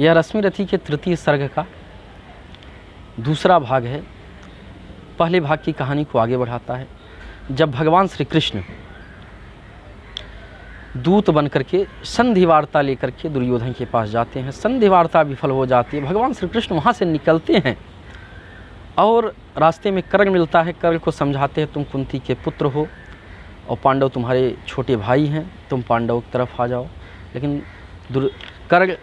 यह रश्मि रथी के तृतीय सर्ग का दूसरा भाग है। पहले भाग की कहानी को आगे बढ़ाता है। जब भगवान श्री कृष्ण दूत बन करके संधि वार्ता लेकर के दुर्योधन के पास जाते हैं, संधि वार्ता विफल हो जाती है। भगवान श्री कृष्ण वहाँ से निकलते हैं और रास्ते में कर्ण मिलता है। कर्ण को समझाते हैं तुम कुंती के पुत्र हो और पांडव तुम्हारे छोटे भाई हैं, तुम पांडव की तरफ आ जाओ। लेकिन कर्ण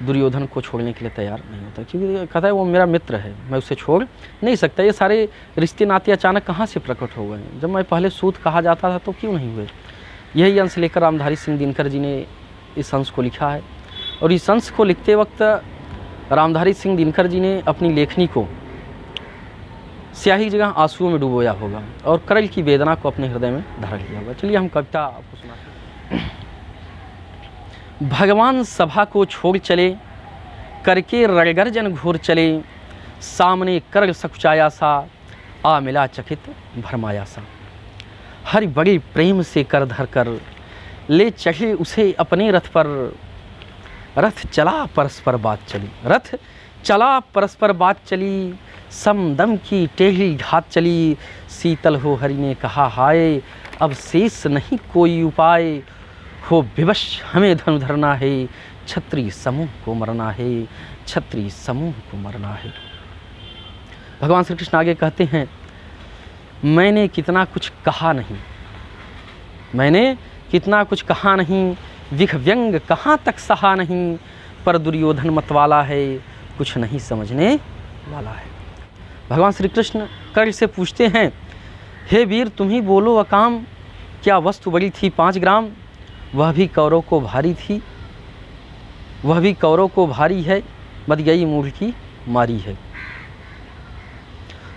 दुर्योधन को छोड़ने के लिए तैयार नहीं होता, क्योंकि कहता है वो मेरा मित्र है, मैं उसे छोड़ नहीं सकता। ये सारे रिश्ते नाते अचानक कहाँ से प्रकट हो गए? जब मैं पहले सूत कहा जाता था तो क्यों नहीं हुए? यही अंश लेकर रामधारी सिंह दिनकर जी ने इस अंश को लिखा है। और इस अंश को लिखते वक्त रामधारी सिंह दिनकर जी ने अपनी लेखनी को स्याही जगह आंसुओं में डुबोया होगा और कर्ण की वेदना को अपने हृदय में धारण किया होगा। चलिए हम कविता आपको सुनाते हैं। भगवान सभा को छोड़ चले, करके रणगर्जन घोर चले, सामने कर्ण सकुचाया सा, आ मिला चकित भरमाया सा। हरि बड़े प्रेम से कर धर कर, ले चढ़े उसे अपने रथ पर। रथ चला परस्पर बात चली, रथ चला परस्पर बात चली, समदम की टेढ़ी घात चली। शीतल हो हरि ने कहा हाय, अब शेष नहीं कोई उपाय। हो विवश हमें धनु धरना है, क्षत्रिय समूह को मरना है, क्षत्रिय समूह को मरना है। भगवान श्री कृष्ण आगे कहते हैं, मैंने कितना कुछ कहा नहीं, मैंने कितना कुछ कहा नहीं, विख व्यंग कहाँ तक सहा नहीं। पर दुर्योधन मतवाला है, कुछ नहीं समझने वाला है। भगवान श्री कृष्ण कर्ण से पूछते हैं, हे वीर तुम ही बोलो अकाम, क्या वस्तु बड़ी थी 5 ग्राम, वह भी कौरव को भारी थी, वह भी कौरव को भारी है, मत गई मूढ़ की मारी है।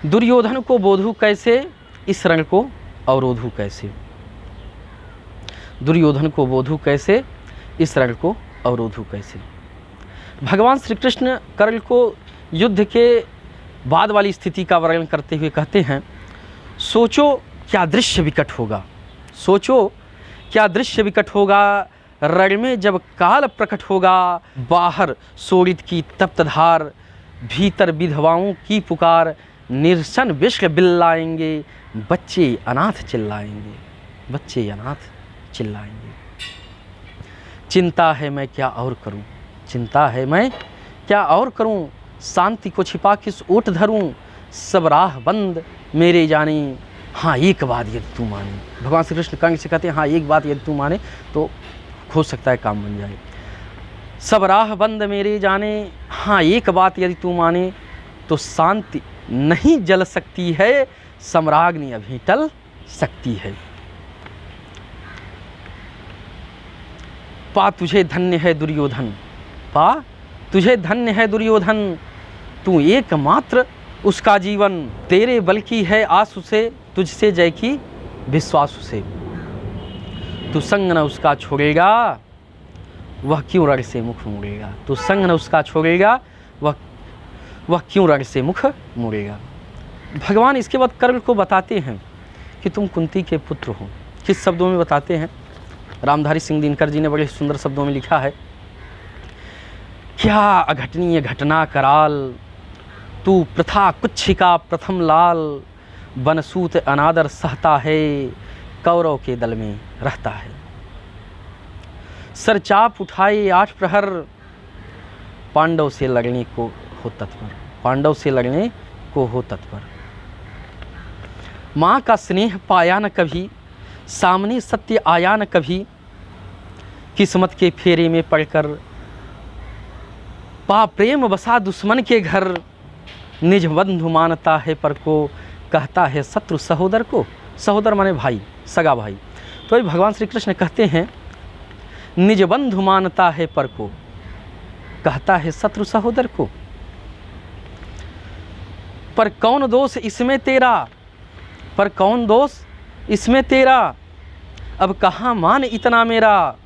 दुर्योधन को बोधू कैसे, इस रण को अवरोधू कैसे। दुर्योधन को बोधू कैसे, इस रण को अवरोधू कैसे। भगवान श्री कृष्ण कर्ण को युद्ध के बाद वाली स्थिति का वर्णन करते हुए कहते हैं, सोचो क्या दृश्य विकट होगा, सोचो क्या दृश्य विकट होगा, रण में जब काल प्रकट होगा। बाहर शोणित की तप्त धार, भीतर विधवाओं की पुकार। निर्सन विश्व बिल्लाएंगे, बच्चे अनाथ चिल्लाएंगे, बच्चे अनाथ चिल्लाएंगे। चिंता है मैं क्या और करूं, चिंता है मैं क्या और करूं, शांति को छिपा किस ओट धरूं। सब राह बंद मेरे जाने, हाँ एक बात यदि तू माने। भगवान श्री कृष्ण कर्ण से कहते हैं, हाँ एक बात यदि तू माने तो हो सकता है काम बन जाए। सब राह बंद मेरे जाने, हाँ एक बात यदि तू माने, तो शांति नहीं जल सकती है, सम्राग्नि अभी टल सकती है। पा तुझे धन्य है दुर्योधन, पा तुझे धन्य है दुर्योधन, तू एकमात्र उसका जीवन। तेरे बल की है आस उसे, तुझसे जय की विश्वास उसे। तू संग न उसका छोड़ेगा, वह क्यों रण से मुख मोड़ेगा। तू संग न उसका छोड़ेगा, वह क्यों रण से मुख मोड़ेगा। भगवान इसके बाद कर्ण को बताते हैं कि तुम कुंती के पुत्र हो। किस शब्दों में बताते हैं? रामधारी सिंह दिनकर जी ने बड़े सुंदर शब्दों में लिखा है, क्या अघटनीय घटना कराल, तू प्रथा कुच्छिका प्रथम लाल। बनसूत अनादर सहता है, कौरव के दल में रहता है। सर चाप उठाए 8 प्रहर, पांडव से लड़ने को हो तत्पर, पांडव से लड़ने को हो तत्पर। माँ का स्नेह पाया न कभी, सामने सत्य आया न कभी। किस्मत के फेरे में पड़कर, पा प्रेम बसा दुश्मन के घर। निज बंधु मानता है पर को, कहता है शत्रु सहोदर को। सहोदर माने भाई, सगा भाई। तो भगवान श्री कृष्ण कहते हैं, निज बंधु मानता है पर को, कहता है शत्रु सहोदर को। पर कौन दोष इसमें तेरा, पर कौन दोष इसमें तेरा। अब कहाँ मान इतना मेरा,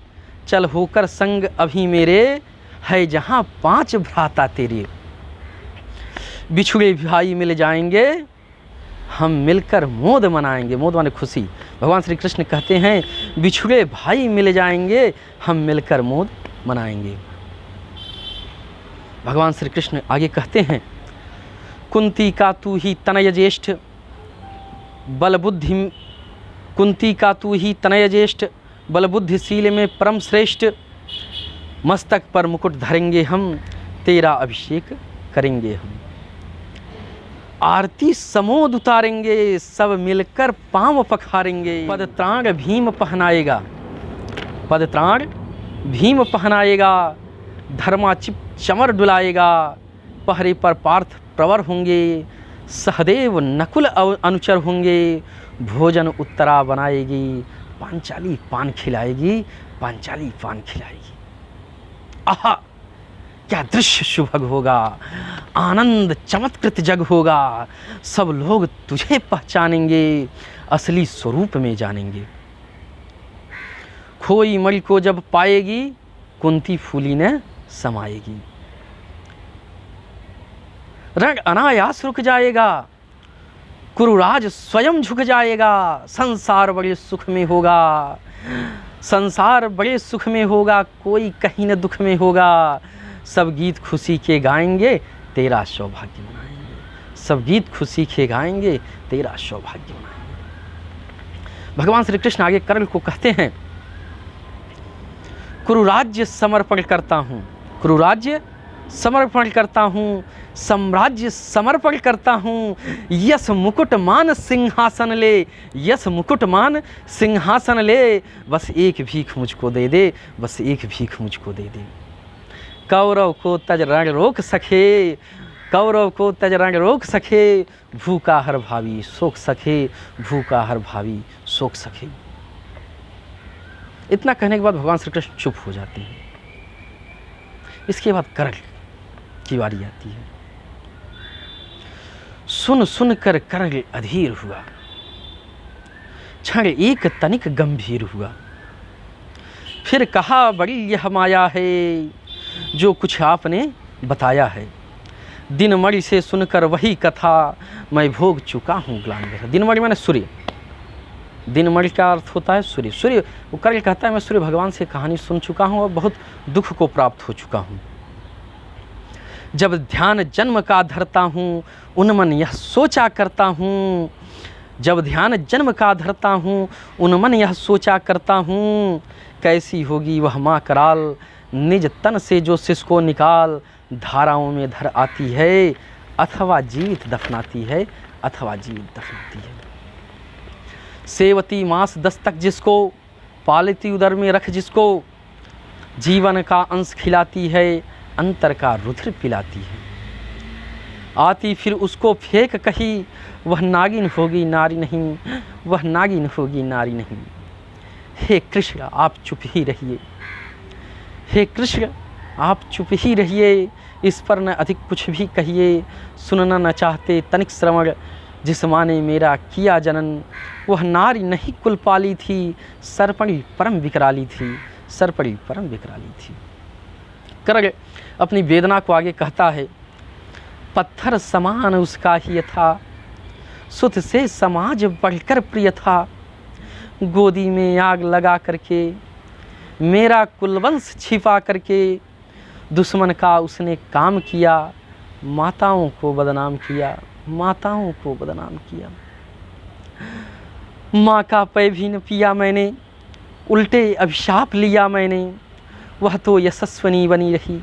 चल होकर संग अभी मेरे। है जहाँ 5 भ्राता तेरे, बिछुड़े भाई मिल जाएंगे, हम मिलकर मोद मनाएंगे। मोद माने खुशी। भगवान श्री कृष्ण कहते हैं, बिछुड़े भाई मिल जाएंगे, हम मिलकर मोद मनाएंगे। भगवान श्री कृष्ण आगे कहते हैं, कुंती का तू ही तनय ज्येष्ठ बल बुद्धि, कुंती का तू ही तनय ज्येष्ठ बल बुद्धिशील में परम श्रेष्ठ, मस्तक पर मुकुट धरेंगे हम, तेरा अभिषेक करेंगे हम, आरती समोद उतारेंगे, सब मिलकर पांव पखारेंगे। पदत्राण भीम पहनाएगा, पदत्राण भीम पहनाएगा, धर्माचिप चमर डुलाएगा, पहरे पर पार्थ प्रवर होंगे, सहदेव नकुल अनुचर होंगे, भोजन उत्तरा बनाएगी, पांचाली पान खिलाएगी, पांचाली पान खिलाएगी। आहा, क्या दृश्य सुभग होगा, आनंद चमत्कृत जग होगा, सब लोग तुझे पहचानेंगे, असली स्वरूप में जानेंगे। खोई मल को जब पाएगी, कुंती फूली ने समाएगी, रंग अनायास रुक जाएगा, कुरुराज स्वयं झुक जाएगा, संसार बड़े सुख में होगा, संसार बड़े सुख में होगा, कोई कहीं न दुख में होगा, सब गीत खुशी के गाएंगे, तेरा सौभाग्य मनाएंगे, सब गीत खुशी के गाएंगे, तेरा सौभाग्य मनाएंगे। भगवान श्री कृष्ण आगे कर्ण को कहते हैं, कुरुराज्य समर्पण करता हूँ, कुरुराज्य समर्पण करता हूँ, साम्राज्य समर्पण करता हूँ, यस मुकुट मान सिंहासन ले, यस मुकुट मान सिंहासन ले, बस एक भीख मुझको दे दे, बस एक भीख मुझको दे दे। कौरव को तज रण रोक सके, कौरव को तज रण रोक सके, भूखा हर भावी सोख सके, भूखा हर भावी सोख सके। इतना कहने के बाद भगवान श्री कृष्ण चुप हो जाते हैं। इसके बाद कर्ण की बारी आती है। सुन सुन कर कर्ण अधीर हुआ, क्षण एक तनिक गंभीर हुआ, फिर कहा बड़ी यह माया है, जो कुछ आपने बताया है, दिनमणि से सुनकर वही कथा, मैं भोग चुका हूँ ग्लानि व्यथा। दिनमणि माने सूर्य, दिनमणि का अर्थ होता है सूर्य। सूर्य, वो कर्ण कहता है मैं सूर्य भगवान से कहानी सुन चुका हूँ और बहुत दुख को प्राप्त हो चुका हूँ। जब ध्यान जन्म का धरता हूँ, उन्मन यह सोचा करता हूँ, जब ध्यान जन्म का धरता हूँ, उन्मन यह सोचा करता हूँ, कैसी होगी वह माँ कराल, निज तन से जो शिश को निकाल, धाराओं में धर आती है, अथवा जीवित दफनाती है, अथवा जीवित दफनाती है। सेवती मास 10 तक जिसको, पालती उदर में रख जिसको, जीवन का अंश खिलाती है, अंतर का रुधिर पिलाती है। आती फिर उसको फेंक कही, वह नागिन होगी नारी नहीं, वह नागिन होगी नारी नहीं। हे कृष्ण आप चुप ही रहिए, हे कृष्ण आप चुप ही रहिए, इस पर न अधिक कुछ भी कहिए, सुनना न चाहते तनिक श्रवण, जिस माँ ने मेरा किया जनन, वह नारी नहीं कुल पाली थी, सरपणी परम विकराली थी, सरपणी परम विकराली थी। कर्ण अपनी वेदना को आगे कहता है, पत्थर समान उसका ही था, सुत से समाज बढ़कर प्रिय था, गोदी में आग लगा करके, मेरा कुलवंश छिपा करके, दुश्मन का उसने काम किया, माताओं को बदनाम किया, माताओं को बदनाम किया। माँ का पै भी न पिया मैंने, उल्टे अभिशाप लिया मैंने, वह तो यशस्वनी बनी रही,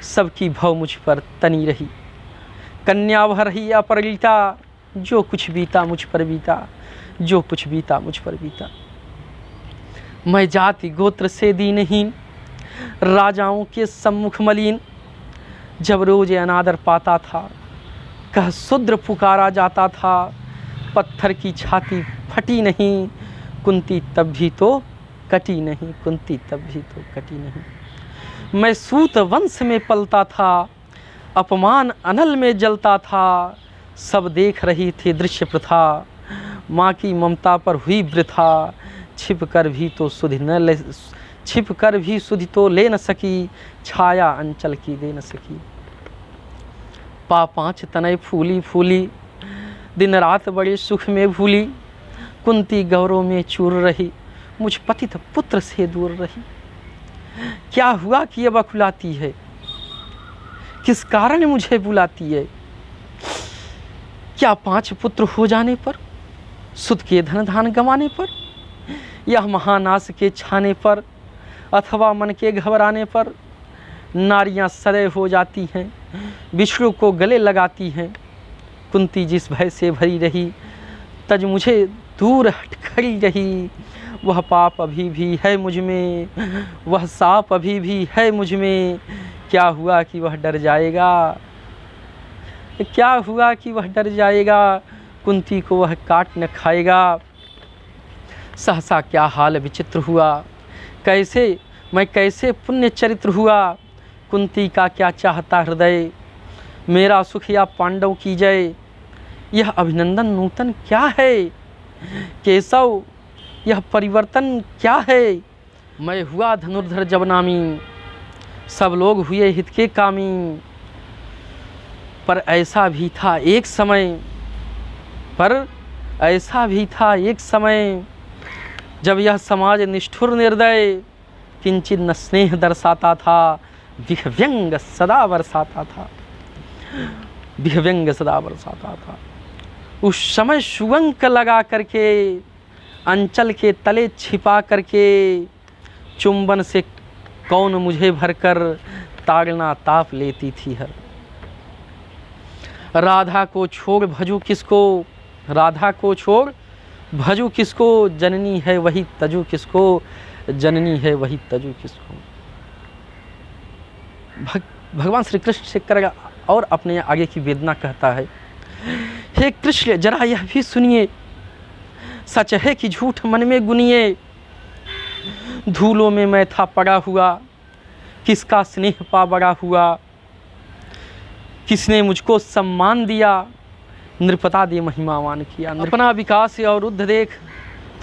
सबकी भव मुझ पर तनी रही। कन्या वह रही अपरिता, जो कुछ बीता मुझ पर बीता, जो कुछ बीता मुझ पर बीता। मैं जाति गोत्र से दीनहीन, राजाओं के सम्मुख मलिन, जब रोज अनादर पाता था, कह शूद्र पुकारा जाता था, पत्थर की छाती फटी नहीं, कुंती तब भी तो कटी नहीं, कुंती तब भी तो कटी नहीं। मैं सूत वंश में पलता था, अपमान अनल में जलता था, सब देख रही थी दृश्य प्रथा, माँ की ममता पर हुई वृथा, छिप कर भी तो सुधि न ले, छिप कर भी सुधि तो ले न सकी, छाया अंचल की दे न सकी। पाँच तनय फूली फूली, दिन रात बड़े सुख में भूली, कुंती गौरव में चूर रही, मुझ पतित पुत्र से दूर रही। क्या हुआ कि ये बखुलाती है, किस कारण मुझे बुलाती है? क्या 5 पुत्र हो जाने पर, सुत के धन धान गंवाने पर, यह महानाश के छाने पर, अथवा मन के घबराने पर नारियां सदैव हो जाती हैं, विष्णु को गले लगाती हैं। कुंती जिस भय से भरी रही, तज मुझे दूर हट खड़ी रही। वह पाप अभी भी है मुझ में, वह साप अभी भी है मुझ में। क्या हुआ कि वह डर जाएगा, क्या हुआ कि वह डर जाएगा, कुंती को वह काट न खाएगा। सहसा क्या हाल विचित्र हुआ, मैं कैसे पुण्य चरित्र हुआ। कुंती का क्या चाहता हृदय, मेरा सुख या पांडव की जय। यह अभिनंदन नूतन क्या है, केशव यह परिवर्तन क्या है। मैं हुआ धनुर्धर जब नामी, सब लोग हुए हित के कामी। पर ऐसा भी था एक समय, जब यह समाज निष्ठुर निर्दय, किंचित न स्नेह दर्शाता था, विहव्यंग सदा बरसाता था। उस समय सुअंक लगा करके, अंचल के तले छिपा करके, चुंबन से कौन मुझे भरकर ताड़ना ताप लेती थी हर। राधा को छोड़ भजू किसको, जननी है वही तजू किसको। भगवान श्री कृष्ण से करेगा और अपने आगे की वेदना कहता है, हे कृष्ण जरा यह भी सुनिए, सच है कि झूठ मन में गुनिए। धूलों में मैं था पड़ा हुआ, किसका स्नेह पा बड़ा हुआ। किसने मुझको सम्मान दिया, नृपता दे महिमावान किया। अपना विकास और रुद्ध देख,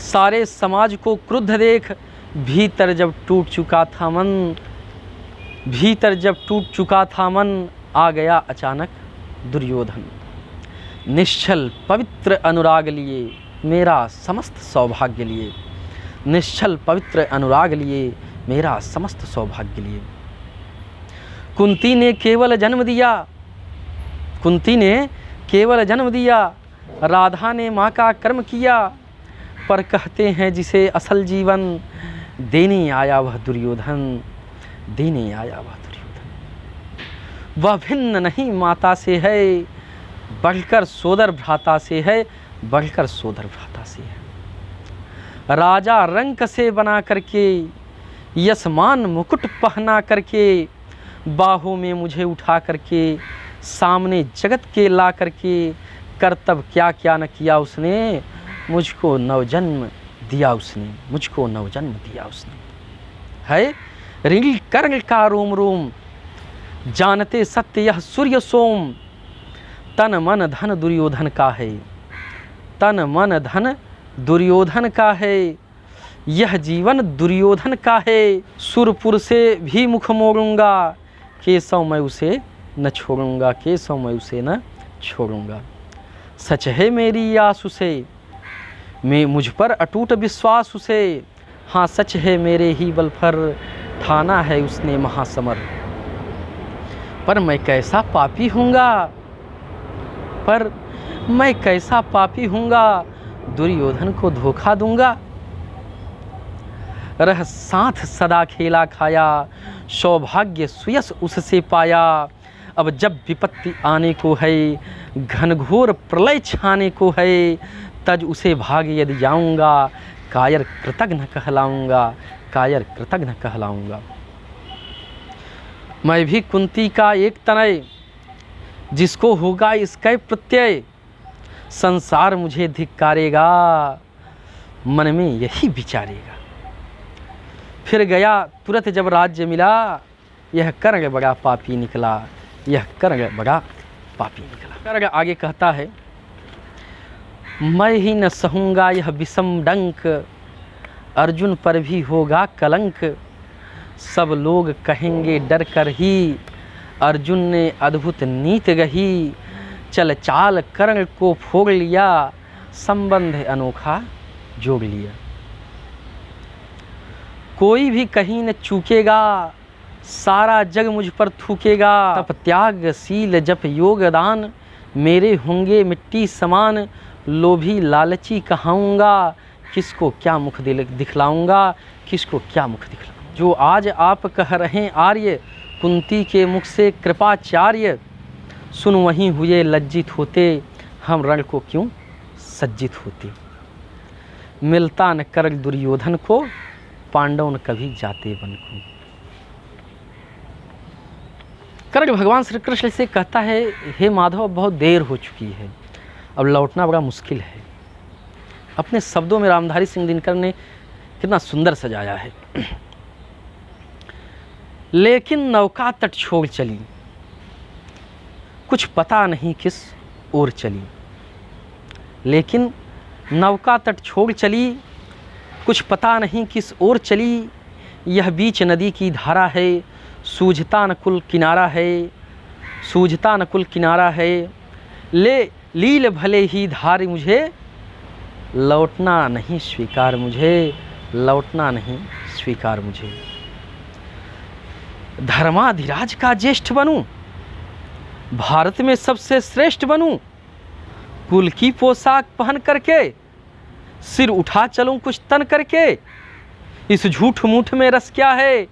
सारे समाज को क्रुद्ध देख। भीतर जब टूट चुका था मन, आ गया अचानक दुर्योधन। निश्चल पवित्र अनुराग लिए, मेरा समस्त सौभाग्य लिए। कुंती ने केवल जन्म दिया, राधा ने माँ का कर्म किया। पर कहते हैं जिसे असल जीवन, देने आया वह दुर्योधन। वह भिन्न नहीं माता से है, बढ़कर सोदर भ्राता से है। राजा रंक से बना करके, यशमान मुकुट पहना करके, बाहों में मुझे उठा करके, सामने जगत के ला करके, कर्तव्य क्या क्या न किया उसने, मुझको नवजन्म दिया उसने। है ऋण कर्ण का रोम रोम, जानते सत्य यह सूर्य सोम। तन मन धन दुर्योधन का है, यह जीवन दुर्योधन का है। सुरपुर से भी मुख मोड़ूंगा, केशव मैं उसे न छोड़ूंगा। सच है मेरी आस उसे, मैं मुझ पर अटूट विश्वास उसे। हाँ सच है मेरे ही बल पर, ठाना है उसने महासमर। पर मैं कैसा पापी हूँगा, दुर्योधन को धोखा दूंगा। रह साथ सदा खेला खाया, सौभाग्य सुयस उससे पाया। अब जब विपत्ति आने को है, घनघोर प्रलय छाने को है, तज उसे भाग यदि जाऊंगा, कायर कृतज्ञ कहलाऊंगा। मैं भी कुंती का एक तनय, जिसको होगा इसका प्रत्यय। संसार मुझे धिक्कारेगा, मन में यही विचारेगा। फिर गया तुरंत जब राज्य मिला, यह कर्ण बड़ा पापी निकला। कर्ण आगे कहता है, मैं ही न सहूँगा यह विषम डंक, अर्जुन पर भी होगा कलंक। सब लोग कहेंगे डर कर ही, अर्जुन ने अद्भुत नीति गही। चल चाल कर्ण को फोड़ लिया, संबंध अनोखा जोड़ लिया। कोई भी कहीं न चूकेगा, सारा जग मुझ पर थूकेगा। तप त्याग शील जप योग दान, मेरे होंगे मिट्टी समान। लोभी लालची कहाऊँगा, किसको क्या मुख दिखलाऊँगा, किसको क्या मुख दिखलाऊँगा। जो आज आप कह रहे आर्य, कुंती के मुख से कृपाचार्य। सुन वहीं हुए लज्जित होते, हम रण को क्यों सज्जित होते। मिलता न कर दुर्योधन को, पांडव न कभी जाते वन को। कर्ण भगवान श्री कृष्ण से कहता है, हे माधव अब बहुत देर हो चुकी है, अब लौटना बड़ा मुश्किल है। अपने शब्दों में रामधारी सिंह दिनकर ने कितना सुंदर सजाया है। लेकिन नौका तट छोड़ चली, कुछ पता नहीं किस ओर चली। लेकिन नौका तट छोड़ चली, कुछ पता नहीं किस ओर चली। यह बीच नदी की धारा है, सूझता न कुल किनारा है, सूझता न कुल किनारा है। ले लील भले ही धार मुझे, लौटना नहीं स्वीकार मुझे, लौटना नहीं स्वीकार मुझे। धर्माधिराज का ज्येष्ठ बनूं, भारत में सबसे श्रेष्ठ बनूं, कुल की पोशाक पहन करके, सिर उठा चलूं कुछ तन करके। इस झूठ मूठ में रस क्या है,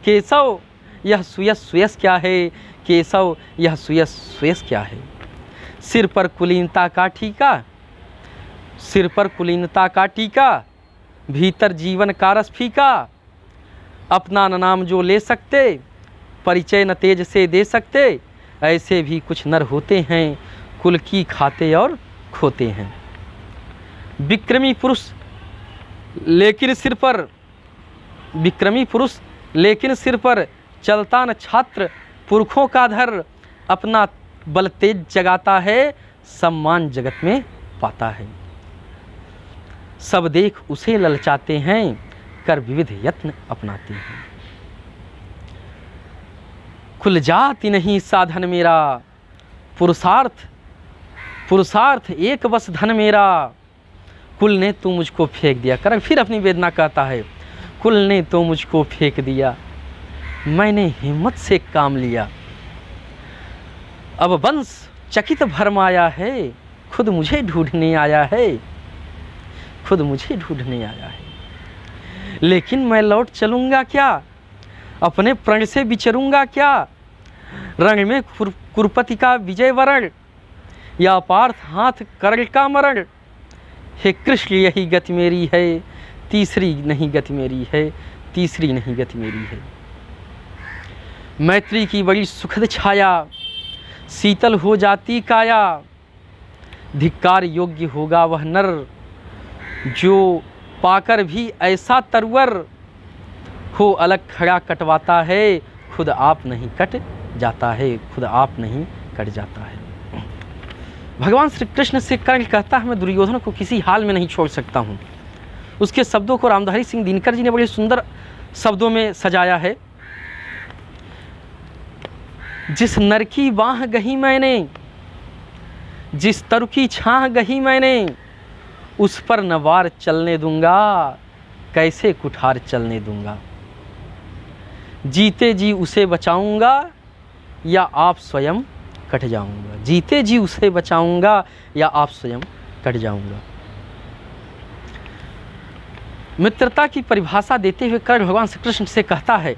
केशव यह सुयस सुयस क्या है, केशव यह सुयस सुयस क्या है। सिर पर कुलीनता का टीका, सिर पर कुलीनता का टीका, भीतर जीवन का रस फीका। अपना न नाम जो ले सकते, परिचय न तेज से दे सकते। ऐसे भी कुछ नर होते हैं, कुल की खाते और खोते हैं। विक्रमी पुरुष लेकिन सिर पर, विक्रमी पुरुष लेकिन सिर पर, चलता न छात्र पुरखों का धर। अपना बल तेज जगाता है, सम्मान जगत में पाता है। सब देख उसे ललचाते हैं, कर विविध यत्न अपनाते हैं। खुल जाती नहीं साधन मेरा, पुरुषार्थ पुरुषार्थ एक बस धन मेरा। कुल ने तो मुझको फेंक दिया। कर फिर अपनी वेदना कहता है, कुल ने तो मुझको फेंक दिया, मैंने हिम्मत से काम लिया। अब वंश चकित भरमाया है, खुद मुझे ढूंढने आया है, खुद मुझे ढूंढने आया है। लेकिन मैं लौट चलूँगा क्या, अपने प्रण से विचरूँगा क्या। रण में कुरुपति का विजय वरण, या पार्थ हाथ कर्ण का मरण। हे कृष्ण यही गति मेरी है, तीसरी नहीं गति मेरी है, तीसरी नहीं गति मेरी है। मैत्री की बड़ी सुखद छाया, शीतल हो जाती काया। धिक्कार योग्य होगा वह नर, जो पाकर भी ऐसा तरवर हो। अलग खड़ा कटवाता है, खुद आप नहीं कट जाता है, खुद आप नहीं कट जाता है। भगवान श्री कृष्ण से कर्ण कहता है, मैं दुर्योधन को किसी हाल में नहीं छोड़ सकता हूँ। उसके शब्दों को रामधारी सिंह दिनकर जी ने बड़े सुंदर शब्दों में सजाया है। जिस नर की बाह गही मैंने, जिस तरु की छाह गही मैंने, उस पर न वार चलने दूंगा, कैसे कुठार चलने दूंगा। जीते जी उसे बचाऊंगा, या आप स्वयं कट जाऊंगा। जीते जी उसे बचाऊंगा, या आप स्वयं कट जाऊंगा। मित्रता की परिभाषा देते हुए कर्ण भगवान श्री कृष्ण से कहता है,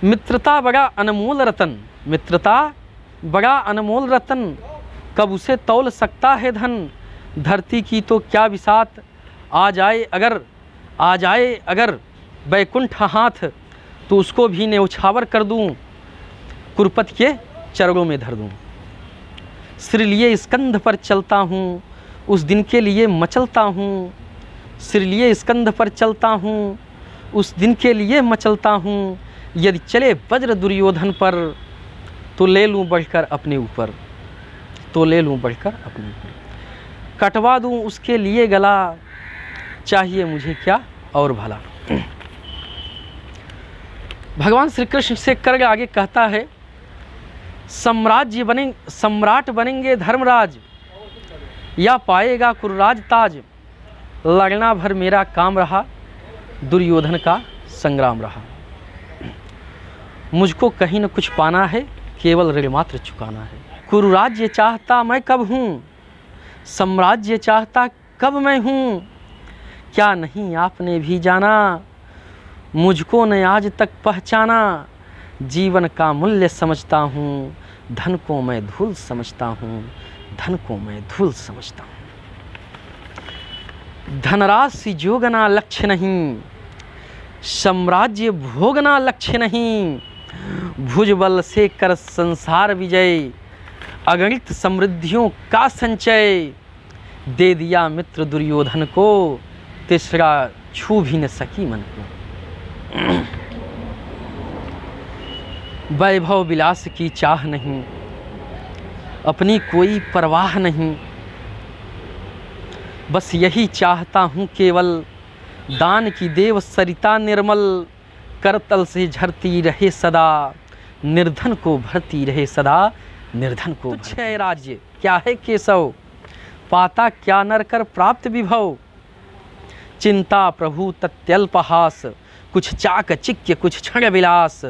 मित्रता बड़ा अनमोल रतन, मित्रता बड़ा अनमोल रतन, कब उसे तौल सकता है धन। धरती की तो क्या बिसात, आ जाए अगर बैकुंठ हाथ, तो उसको भी न्यौछावर कर दूं, कुरुपति के चरणों में धर दूं। सिर लिए स्कंध पर चलता हूँ, उस दिन के लिए मचलता हूँ। सिर लिए स्कंध पर चलता हूँ, उस दिन के लिए मचलता हूँ। यदि चले वज्र दुर्योधन पर, तो ले लूँ बढ़कर अपने ऊपर, तो ले लूँ बढ़कर अपने ऊपर। कटवा दूँ उसके लिए गला, चाहिए मुझे क्या और भला। भगवान श्री कृष्ण से कर्ण आगे कहता है, सम्राट बनेंगे धर्मराज, या पाएगा कुरुराज ताज। लड़ना भर मेरा काम रहा, दुर्योधन का संग्राम रहा। मुझको कहीं न कुछ पाना है, केवल ऋण मात्र चुकाना है। कुरुराज्य चाहता मैं कब हूँ, साम्राज्य चाहता कब मैं हूँ, क्या नहीं आपने भी जाना, मुझको न आज तक पहचाना। जीवन का मूल्य समझता हूँ, धन को मैं धूल समझता हूँ, धन को मैं धूल समझता हूँ। धनराशि जोगना लक्ष्य नहीं, साम्राज्य भोगना लक्ष्य नहीं। भुजबल से कर संसार विजय, अगणित समृद्धियों का संचय। दे दिया मित्र दुर्योधन को, तीसरा छू भी न सकी मन को। वैभव विलास की चाह नहीं, अपनी कोई परवाह नहीं। बस यही चाहता हूँ केवल, दान की देव सरिता निर्मल। करतल से झरती रहे सदा, निर्धन को भरती रहे सदा, निर्धन को। तुच्छ है राज्य क्या है केशव, पाता क्या नर कर प्राप्त विभव। चिंता प्रभु तत्यल्पहास, कुछ चाकचिक्य कुछ क्षण विलास।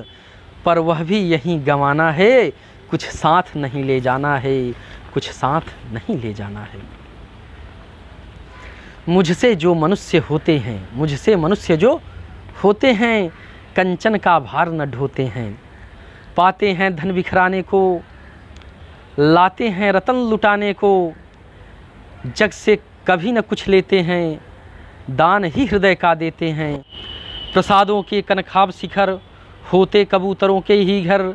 पर वह भी यहीं गंवाना है, कुछ साथ नहीं ले जाना है, कुछ साथ नहीं ले जाना है। मुझसे जो मनुष्य होते हैं, मुझसे मनुष्य जो होते हैं, कंचन का भार न ढोते हैं। पाते हैं धन बिखराने को, लाते हैं रतन लुटाने को। जग से कभी न कुछ लेते हैं, दान ही हृदय का देते हैं। प्रसादों के कनखाब शिखर, होते कबूतरों के ही घर।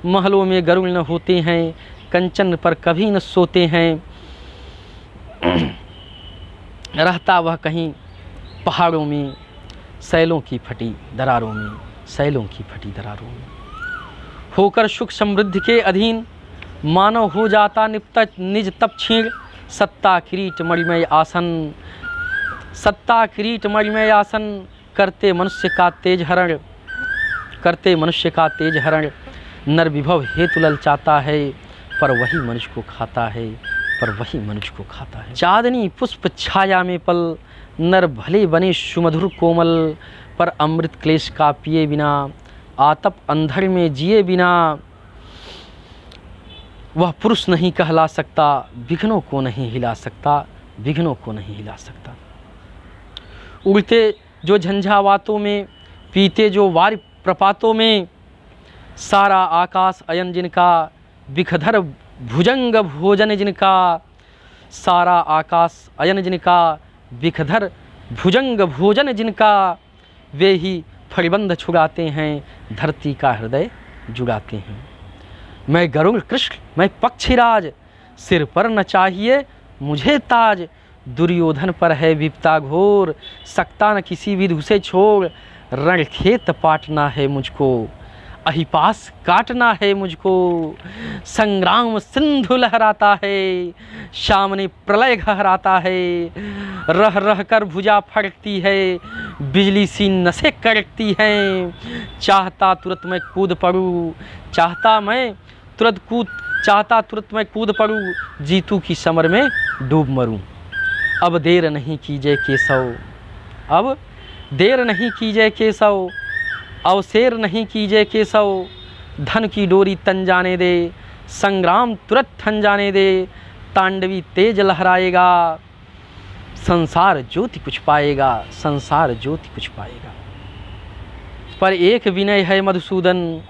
महलों में गरुड़ न होते हैं, कंचन पर कभी न सोते हैं। रहता वह कहीं पहाड़ों में, सैलों की फटी दरारों में, सैलों की फटी दरारों में। होकर सुख समृद्धि के अधीन, मानव हो जाता निपत निज तप छीण। सत्ता किरीट मणिमय आसन, सत्ता किरीट मणिमय आसन। करते मनुष्य का तेज हरण, करते मनुष्य का तेज हरण। नर विभव हेतु ललचाता है, पर वही मनुष्य को खाता है, पर वही मनुष्य को खाता है। चांदनी पुष्प छाया में पल, नर भले बने सुमधुर कोमल। पर अमृत क्लेश का पिए बिना, आतप अंधर में जिए बिना। वह पुरुष नहीं कहला सकता, विघ्नों को नहीं हिला सकता, विघ्नों को नहीं हिला सकता। उड़ते जो झंझावातों में, पीते जो वार प्रपातों में। सारा आकाश अयन जिनका, बिखधर भुजंग भोजन जिनका। सारा आकाश अयन जिनका, बिखधर भुजंग भोजन जिनका। वे ही फरिबंध छुड़ाते हैं, धरती का हृदय जुड़ाते हैं। मैं गरुड़ कृष्ण मैं पक्षीराज, सिर पर न चाहिए मुझे ताज। दुर्योधन पर है विपता घोर, सकता न किसी विधु से छोड़। रणखेत पाटना है मुझको, अहिपास काटना है मुझको। संग्राम सिंधु लहराता है, सामने प्रलय गहराता है। रह रह कर भुजा फड़कती है, बिजली सी नसें कड़कती हैं। चाहता तुरंत मैं कूद पड़ूँ, चाहता तुरंत मैं कूद पड़ूँ। जीतू की समर में डूब मरूँ। अब देर नहीं कीजिए केशव, अब देर नहीं कीजिए केशव। अवसेर नहीं कीजिए केशव, धन की डोरी तन जाने दे। संग्राम तुरंत थन जाने दे, तांडवी तेज लहराएगा। संसार ज्योति कुछ पाएगा, संसार ज्योति कुछ पाएगा। पर एक विनय है मधुसूदन,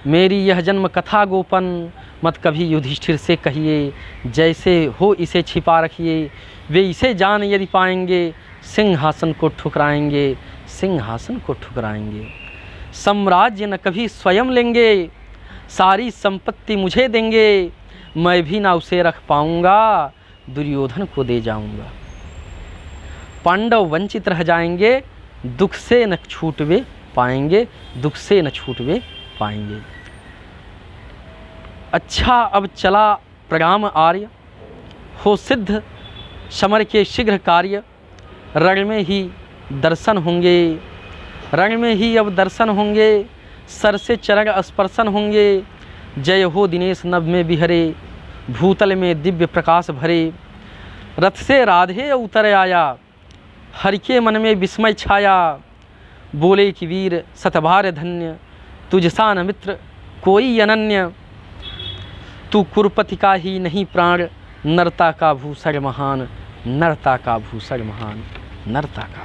मेरी यह जन्म कथा गोपन। मत कभी युधिष्ठिर से कहिए, जैसे हो इसे छिपा रखिए। वे इसे जान यदि पाएंगे, सिंहासन को ठुकराएंगे, सिंहासन को ठुकराएंगे। साम्राज्य न कभी स्वयं लेंगे, सारी संपत्ति मुझे देंगे। मैं भी ना उसे रख पाऊंगा, दुर्योधन को दे जाऊंगा। पांडव वंचित रह जाएंगे, दुख से न छूटवे पाएंगे, दुख से न छूटवे पाएंगे। अच्छा अब चला प्रगाम आर्य, हो सिद्ध समर के शीघ्र कार्य। रण में ही दर्शन होंगे, रण में ही अब दर्शन होंगे। सर से चरण स्पर्शन होंगे। जय हो दिनेश नभ में बिहरे, भूतल में दिव्य प्रकाश भरे। रथ से राधे उतर आया, हरि के मन में विस्मय छाया। बोले कि वीर सतभार धन्य, तुझसा न मित्र कोई अनन्य, तू कुरुपति का ही नहीं प्राण, नरता का भूषण महान, नरता का भूषण महान, नरता का।